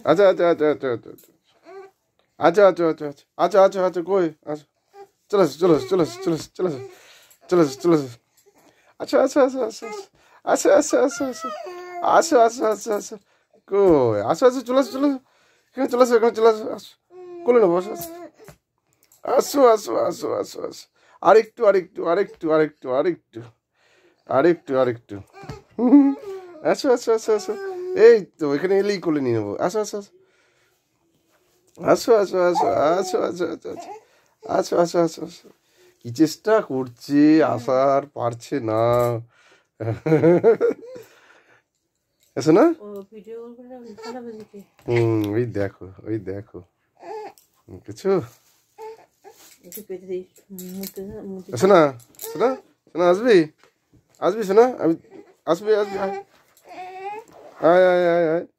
আচ্ছা আচ্ছা আচ্ছা আচ্ছা আচ্ছা আচ্ছা আচ্ছা আচ্ছা আচ্ছা আচ্ছা আচ্ছা কই আচ্ছা চলে আসো চলে আসো চলে আসো চলে আসো চলে আসো চলে আসো চলে আসো আচ্ছা আচ্ছা আচ্ছা আচ্ছা আচ্ছা আচ্ছা আচ্ছা আচ্ছা আচ্ছা আচ্ছা আচ্ছা কই আচ্ছা আচ্ছা চলে আসো চলে আসো এখানে চলে আসো এখানে চলে আসো আসো কোলে নেবো আসো আসো আসো আসো আসো আসো আরেকটু আরেকটু আরেকটু আরেকটু আরেকটু আরেকটু আরেকটু আসো আসো আসো আসো এই তো এখানে এলেই কোলে নিয়ে নেবো আসো আসো আসো আসো আসো আসো আসো আসো আসো আসো আসো আসো কি চেষ্টা করছে আসার পারছে না এসো না ওই দেখো ওই দেখো কিছু শোনা শোনা শোনা আসবি আসবি শোনা আমি আসবি আসবি আয় আয় আয় আয়